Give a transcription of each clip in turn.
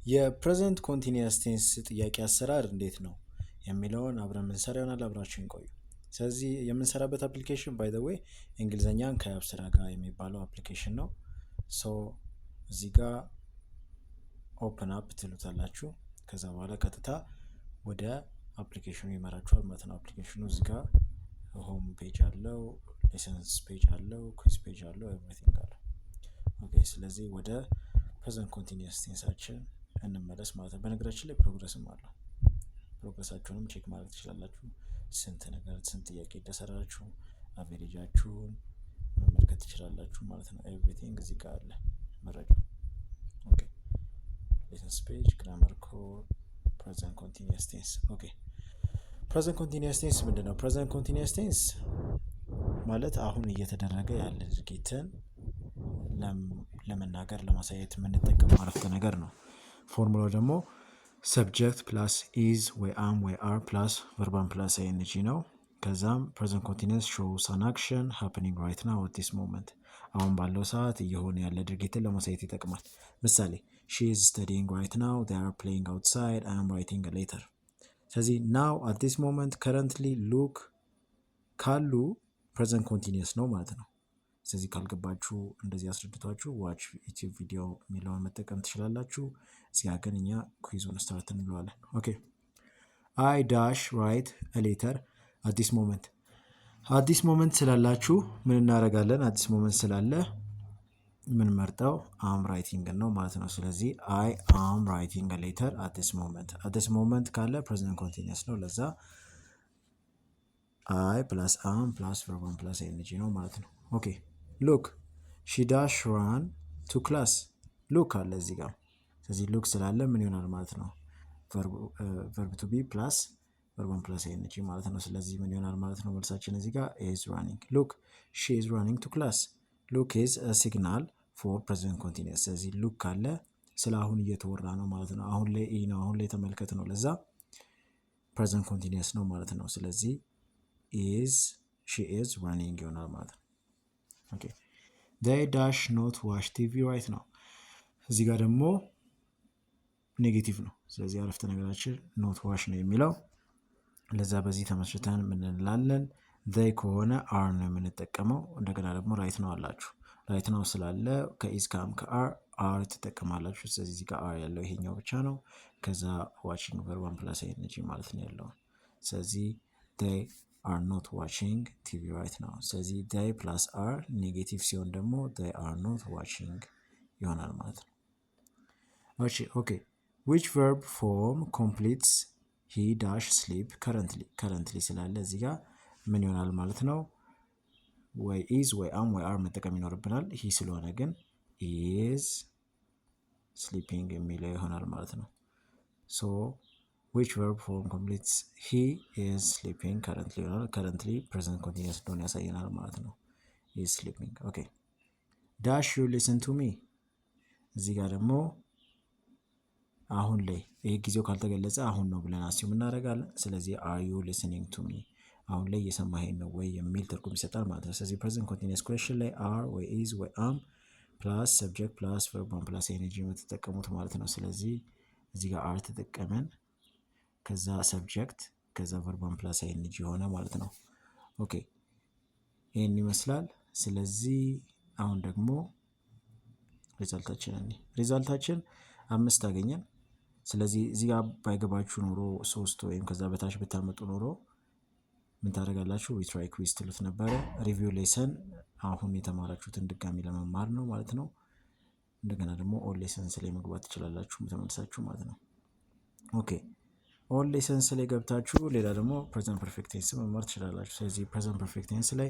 የፕሬዘንት ኮንቲኒየስ ቴንስ ጥያቄ አሰራር እንዴት ነው የሚለውን አብረን የምንሰራ ይሆናል። አብራችሁን ቆዩ። ስለዚህ የምንሰራበት አፕሊኬሽን ባይ ዘ ዌይ እንግሊዘኛን ከአብስራ ጋር የሚባለው አፕሊኬሽን ነው። ሶ እዚህ ጋር ኦፕን አፕ ትሉታላችሁ። ከዛ በኋላ ቀጥታ ወደ አፕሊኬሽኑ ይመራችኋል ማለት ነው። አፕሊኬሽኑ እዚህ ጋር ሆም ፔጅ አለው፣ ሌሰንስ ፔጅ አለው፣ ኩዊዝ ፔጅ አለው፣ ኤቭሪቲንግ አለው። ኦኬ ስለዚህ ወደ ፕሬዘንት ኮንቲኒየስ ቴንሳችን እንመለስ ማለት ነው። በነገራችን ላይ ፕሮግረስም አለው። ፕሮግረሳችሁንም ቼክ ማድረግ ትችላላችሁ። ስንት ጥያቄ እንደሰራችሁ አቬሬጃችሁን መመልከት ትችላላችሁ ማለት ነው። ኤቭሪቲንግ እዚህ ጋር አለ መረጃ። ኦኬ ሌሰንስ ፔጅ፣ ግራመር ኮድ፣ ፕሬዘንት ኮንቲኒየስ ቴንስ። ኦኬ ፕሬዘንት ኮንቲኒየስ ቴንስ ምንድነው? ፕሬዘንት ኮንቲኒየስ ቴንስ ማለት አሁን እየተደረገ ያለ ድርጊትን ለመናገር ለማሳየት የምንጠቀመው አረፍተ ነገር ነው። ፎርሙላው ደግሞ ሰብጀክት ፕላስ ኢዝ ወይ አም ወይ አር ፕላስ ቨርባን ፕላስ አይኤንጂ ነው። ከዛም ፕሬዘንት ኮንቲኒየስ ሾውስ አን አክሽን ሃፕኒንግ ራይት ናው አት ዲስ ሞመንት፣ አሁን ባለው ሰዓት እየሆነ ያለ ድርጊትን ለማሳየት ይጠቅማል። ምሳሌ ሺ ኢዝ ስተዲንግ ራይት ናው፣ ዜይ አር ፕሌይንግ አውትሳይድ፣ አይ አም ራይቲንግ አ ሌተር። ስለዚህ ናው አት ዲስ ሞመንት፣ ከረንትሊ፣ ሉክ ካሉ ፕሬዘንት ኮንቲኒየስ ነው ማለት ነው። ስለዚህ ካልገባችሁ እንደዚህ አስረድቷችሁ ዋች ዩቲዩብ ቪዲዮ የሚለውን መጠቀም ትችላላችሁ። እዚጋ ግን እኛ ኩዊዙን ስታርት እንለዋለን። ኦኬ አይ ዳሽ ራይት ሌተር አዲስ ሞመንት። አዲስ ሞመንት ስላላችሁ ምን እናደርጋለን? አዲስ ሞመንት ስላለ ምን መርጠው አም ራይቲንግ ነው ማለት ነው። ስለዚህ አይ አም ራይቲንግ ሌተር አዲስ ሞመንት። አዲስ ሞመንት ካለ ፕሬዘንት ኮንቲኒየስ ነው። ለዛ አይ ፕላስ አም ፕላስ ቨርባን ፕላስ ኤንጂ ነው ማለት ነው። ኦኬ ሉክ ሺ ዳሽ ራን ቱ ክላስ። ሉክ አለ እዚህ ጋር። ስለዚህ ሉክ ስላለ ምን ይሆናል ማለት ነው? ቨርብ ቱ ቢ ፕላስ ቨርባን ፕላስ ኤንጂ ማለት ነው። ስለዚህ ምን ይሆናል ማለት ነው? መልሳችን እዚህ ጋር ኢዝ ራኒንግ። ሉክ ሺ ኢዝ ራኒንግ ቱ ክላስ። ሉክ ኢዝ ሲግናል ፎር ፕሬዘንት ኮንቲኒየስ። ስለዚህ ሉክ ካለ ስለ አሁን እየተወራ ነው ማለት ነው። አሁን ላይ ኢ ነው፣ አሁን ላይ ተመልከት ነው። ለዛ ፕሬዘንት ኮንቲኒየስ ነው ማለት ነው። ስለዚህ ኢዝ ሺ ኢዝ ራኒንግ ይሆናል ማለት ነው። ኦኬ they dash not watch TV right now። እዚህ ጋር ደግሞ ኔጌቲቭ ነው። ስለዚህ አረፍተ ነገራችን ኖት ዋሽ ነው የሚለው። ለዛ በዚህ ተመስርተን ምን እንላለን? they ከሆነ አር ነው የምንጠቀመው። እንደገና ደግሞ ራይት ነው አላችሁ። ራይት ነው ስላለ ከኢዝ ካም ከአር አር ትጠቀማላችሁ። ስለዚህ እዚህ ጋር አር ያለው ይሄኛው ብቻ ነው። ከዛ ዋቺንግ ቨርባን ፕላስ ኤንጂ ማለት ነው ያለው። ስለዚህ they are not watching TV right now። ስለዚህ they plus are ኔጌቲቭ ሲሆን ደግሞ they are not watching ይሆናል ማለት ነው። ኦኬ which verb form completes he dash sleep currently ስላለ እዚህ ጋር ምን ይሆናል ማለት ነው? ወይ is ወይ am ወይ are መጠቀም ይኖርብናል። he ስለሆነ ግን is sleeping የሚለው ይሆናል ማለት ነው። so which verb form completes he is sleeping currently ይሆናል። currently present continuous እንደሆነ ያሳየናል ማለት ነው። he is sleeping። ኦኬ dash you listen to me። እዚህ ጋር ደግሞ አሁን ላይ ይሄ ጊዜው ካልተገለጸ አሁን ነው ብለን አስዩም እናደርጋለን። ስለዚህ are you listening to me፣ አሁን ላይ እየሰማኸኝ ነው ወይ የሚል ትርጉም ይሰጣል ማለት ነው። ስለዚህ present continuous question ላይ are ወይ is ወይ am ፕላስ subject ፕላስ verb ፕላስ energy የምትጠቀሙት ማለት ነው። ስለዚህ እዚህ ጋር are ተጠቀመን፣ ከዛ ሰብጀክት ከዛ ቨርባን ፕላስ አይኤንጂ ሆነ ማለት ነው። ኦኬ ይሄን ይመስላል። ስለዚህ አሁን ደግሞ ሪዛልታችን 5 አገኘን። ስለዚህ እዚህ ጋር ባይገባችሁ ኖሮ 3 ወይም ከዛ በታች ብታመጡ ኖሮ ምን ታደርጋላችሁ? ዊ ትራይ ኩዊዝ ትሉት ነበረ። ሪቪው ሌሰን አሁን የተማራችሁትን ድጋሚ ለመማር ነው ማለት ነው። እንደገና ደግሞ ኦል ሌሰንስ ላይ መግባት ትችላላችሁ ተመልሳችሁ ማለት ነው። ኦኬ ኦል ሌሰንስ ላይ ገብታችሁ ሌላ ደግሞ ፕሬዘንት ፐርፌክት ቴንስ መማር ትችላላችሁ። ስለዚህ ፕሬዘንት ፐርፌክት ቴንስ ላይ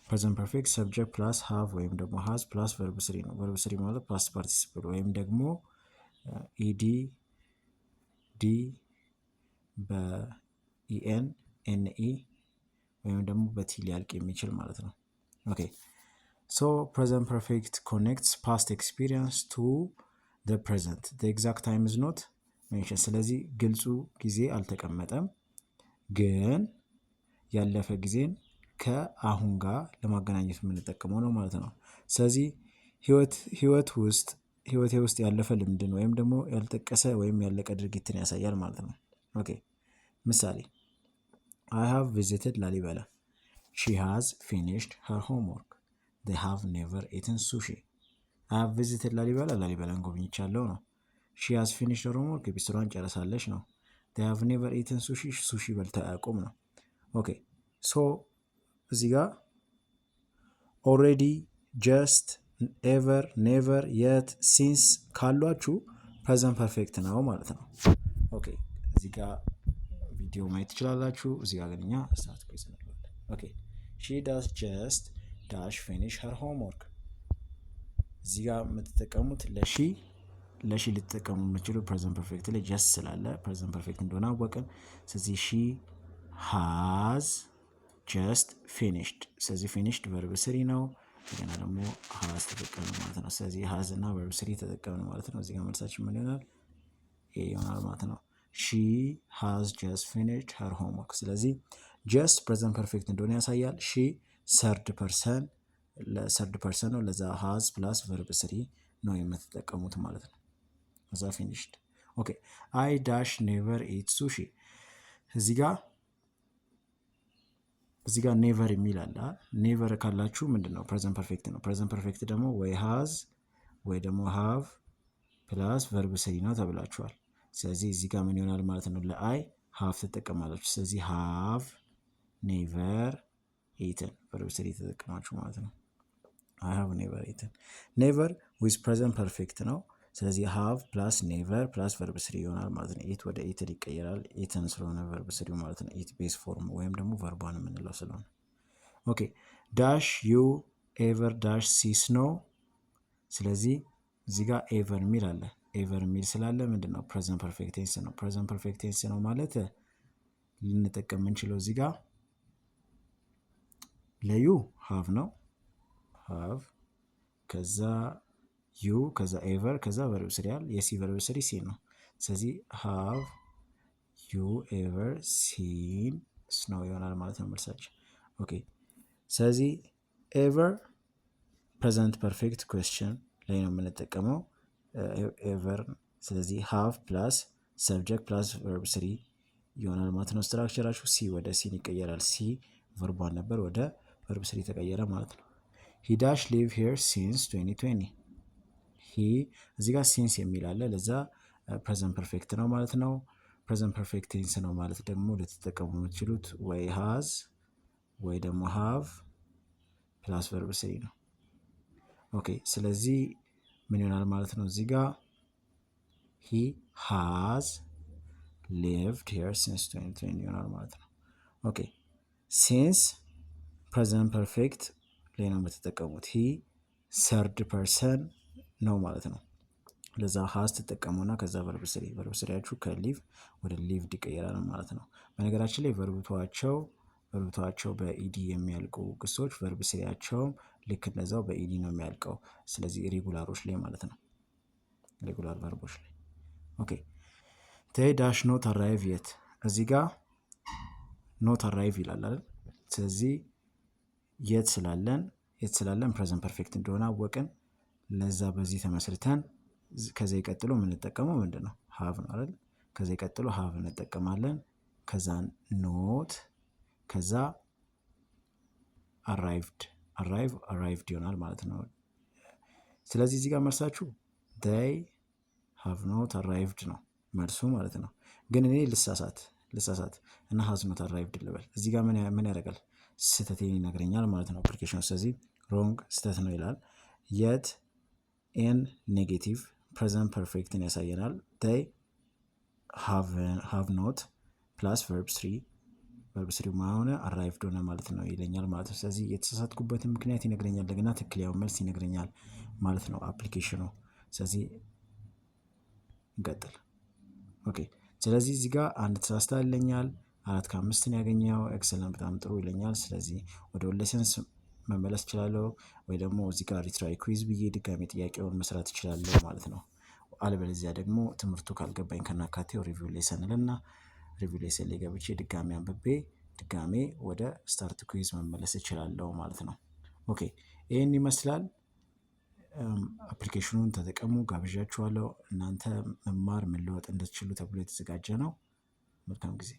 ፕሬዘንት ፐርፌክት ሰብጀክት ፕላስ ሃቭ ወይም ደግሞ ሃዝ ፕላስ ቨርብ ስሪ ነው። ቨርብ ስሪ ማለት ፓስት ፓርቲሲፕል ወይም ደግሞ ኢዲ ዲ በኢኤን ኤንኢ ወይም ደግሞ በቲ ሊያልቅ የሚችል ማለት ነው። ኦኬ ሶ ፕሬዘንት ፐርፌክት ኮኔክትስ ፓስት ኤክስፒሪየንስ ቱ ዘ ፕሬዘንት ዘ ኤግዛክት ታይም ኢዝ ኖት ሜንሽን። ስለዚህ ግልጹ ጊዜ አልተቀመጠም፣ ግን ያለፈ ጊዜን ከአሁን ጋር ለማገናኘት የምንጠቀመው ነው ማለት ነው። ስለዚህ ህይወት ውስጥ ህይወቴ ውስጥ ያለፈ ልምድን ወይም ደግሞ ያልጠቀሰ ወይም ያለቀ ድርጊትን ያሳያል ማለት ነው። ኦኬ ምሳሌ I have visited ላሊበላ she has finished her homework they have never eaten sushi I have visited ላሊበላን ጎብኝቻለሁ ነው። she has finished her homework የቤት ስራዋን ጨርሳለች ነው። they have never eaten sushi በልተው አያውቁም ነው። ኦኬ ሶ እዚህ ጋር ኦልሬዲ ጀስት ኤቨር ኔቨር የት ሲንስ ካሏችሁ ፕሬዘንት ፐርፌክት ነው ማለት ነው። ኦኬ እዚህ ጋር ቪዲዮ ማየት ትችላላችሁ። እዚህ ጋር ግን እኛ ስታርት ፕሬስ እንለዋለን። ኦኬ ሺ ዳስ ጀስት ዳሽ ፊኒሽ ሄር ሆምወርክ። እዚህ ጋር የምትጠቀሙት ለሺ ልትጠቀሙ የምችሉ ፕሬዘንት ፐርፌክት ላይ ጀስት ስላለ ፕሬዘንት ፐርፌክት እንደሆነ አወቅን። ስለዚህ ሺ ሃዝ ጀስት ፊኒሽድ። ስለዚህ ፊኒሽድ ቨርብ ስሪ ነው። እንደገና ደግሞ ሃዝ ተጠቀምን ማለት ነው። ስለዚህ ሃዝ እና ቨርብ ስሪ ተጠቀምን ማለት ነው። እዚህ ጋር መልሳችን ምን ይሆናል? ኤ ይሆናል ማለት ነው። ሺ ሃዝ ጀስት ፊኒሽድ ሄር ሆምወርክ። ስለዚህ ጀስት ፕሬዘንት ፐርፌክት እንደሆነ ያሳያል። ሺ ሰርድ ፐርሰን ነው። ለዛ ሃዝ ፕላስ ቨርብ ስሪ ነው የምትጠቀሙት ማለት ነው። እዛ ፊኒሽድ። ኦኬ አይ ዳሽ ኔቨር ኢት ሱሺ። እዚህ ጋር ኔቨር የሚል አለ። ኔቨር ካላችሁ ምንድን ነው? ፕሬዘንት ፐርፌክት ነው። ፕሬዘንት ፐርፌክት ደግሞ ወይ ሃዝ ወይ ደግሞ ሃቭ ፕላስ ቨርብ ስሪ ነው ተብላችኋል። ስለዚህ እዚህ ጋር ምን ይሆናል ማለት ነው? ለአይ ሃቭ ትጠቀማላችሁ። ስለዚህ ሃቭ ኔቨር ኢትን ቨርብ ስሪ ተጠቀማችሁ ማለት ነው። አይ ሃቭ ኔቨር ኢትን። ኔቨር ዊዝ ፕሬዘንት ፐርፌክት ነው። ስለዚህ ሃቭ ፕላስ ኔቨር ፕላስ ቨርብ ስሪ ይሆናል ማለት ነው። ኢት ወደ ኢትን ይቀየራል። ኢትን ስለሆነ ቨርብ ስሪ ማለት ነው። ኢት ቤስ ፎርም ወይም ደግሞ ቨርቧን የምንለው ስለሆነ። ኦኬ ዳሽ ዩ ኤቨር ዳሽ ሲ ስኖ። ስለዚህ እዚህ ጋር ኤቨር የሚል አለ። ኤቨር የሚል ስላለ ምንድን ነው? ፕሬዘንት ፐርፌክት ቴንስ ነው። ፕሬዘንት ፐርፌክት ቴንስ ነው ማለት ልንጠቀም የምንችለው እዚህ ጋር ለዩ ሃቭ ነው። ሃቭ ከዛ ዩ ከዛ ኤቨር ከዛ ቨርብ ስሪ ያል የሲ ቨርብ ስሪ ሲን ነው። ስለዚህ ሃቭ ዩ ኤቨር ሲን ስኖው ይሆናል ማለት ነው መልሳችን። ኦኬ ስለዚህ ኤቨር ፕሬዘንት ፐርፌክት ኩዌስችን ላይ ነው የምንጠቀመው ኤቨር። ስለዚህ ሃቭ ፕላስ ሰብጀክት ፕላስ ቨርብ ስሪ ይሆናል ማለት ነው። ስትራክቸራችሁ ሲ ወደ ሲን ይቀየራል። ሲ ቨርቧን ነበር ወደ ቨርብ ስሪ ተቀየረ ማለት ነው። ሂ ዳሽ ሊቭ ሄር ሲንስ 2020። እዚህ ጋር ሲንስ የሚል አለ። ለዛ ፕሬዘንት ፐርፌክት ነው ማለት ነው። ፕሬዘንት ፐርፌክት ቴንስ ነው ማለት ደግሞ ልትጠቀሙ የምትችሉት ወይ ሃዝ ወይ ደግሞ ሃቭ ፕላስ ቨርብ ስሪ ነው። ኦኬ ስለዚህ ምን ይሆናል ማለት ነው? እዚህ ጋር ሂ ሃዝ ሊቭድ ሄር ሲንስ 2020 ይሆናል ማለት ነው። ኦኬ ሲንስ ፕሬዘንት ፐርፌክት ላይ ነው የምትጠቀሙት። ሂ ሰርድ ፐርሰን ነው ማለት ነው። ለዛ ሃዝ ትጠቀሙና ከዛ ቨርብ ስሪያችሁ ከሊቭ ወደ ሊቭድ ይቀየራል ማለት ነው። በነገራችን ላይ ቨርብቷቸው በኢዲ የሚያልቁ ግሶች ቨርብ ስሪያቸውም ልክ እንደዛው በኢዲ ነው የሚያልቀው። ስለዚህ ሬጉላሮች ላይ ማለት ነው። ሬጉላር ቨርቦች ላይ ኦኬ ቴይ ዳሽ ኖት አራይቭ የት። እዚህ ጋር ኖት አራይቭ ይላል አይደል? ስለዚህ የት ስላለን ፕሬዘንት ፐርፌክት እንደሆነ አወቅን። ለዛ በዚህ ተመስርተን ከዛ ይቀጥሎ የምንጠቀመው ምንድን ነው? ሃቭ ነው አይደል? ከዛ ይቀጥሎ ሃቭ እንጠቀማለን። ከዛ ኖት ከዛ አራይቭድ ይሆናል ማለት ነው። ስለዚህ እዚህ ጋር መልሳችሁ they have not arrived ነው መልሱ ማለት ነው። ግን እኔ ልሳሳት እና has not arrived ልበል። እዚህ ጋር ምን ያደርጋል? ስህተቴን ይነግረኛል ማለት ነው አፕሊኬሽኑ። ስለዚህ ሮንግ ስህተት ነው ይላል። የት ኤን ኔጌቲቭ ፕሬዘንት ፐርፌክትን ያሳየናል። they have not ፕላስ ቨርብ ስሪ ማሆነ አራይቭድ ሆነ ማለት ነው ይለኛል ማለት ነው። ስለዚህ የተሳሳትኩበትን ምክንያት ይነግረኛል፣ እንደገና ትክክለኛው መልስ ይነግረኛል ማለት ነው አፕሊኬሽኑ። ስለዚህ እንቀጥል። ኦኬ ስለዚህ እዚህ ጋር አንድ ተሳስታ ይለኛል። 4 ከ5 ያገኘው ኤክሰለንት በጣም ጥሩ ይለኛል። ስለዚህ ወደ ሌሰንስ መመለስ እችላለሁ ወይ ደግሞ እዚህ ጋር ሪትራይ ኩዊዝ ብዬ ድጋሜ ጥያቄውን መስራት እችላለሁ ማለት ነው። አለበለዚያ ደግሞ ትምህርቱ ካልገባኝ ከናካቴው ሪቪው ሌሰን ልና ሪቪው ሌሰን ላይ ገብቼ ድጋሜ አንብቤ ድጋሜ ወደ ስታርት ኩዊዝ መመለስ እችላለሁ ማለት ነው። ኦኬ ይህን ይመስላል። አፕሊኬሽኑን ተጠቀሙ፣ ጋብዣችኋለሁ። እናንተ መማር መለወጥ እንድትችሉ ተብሎ የተዘጋጀ ነው። መልካም ጊዜ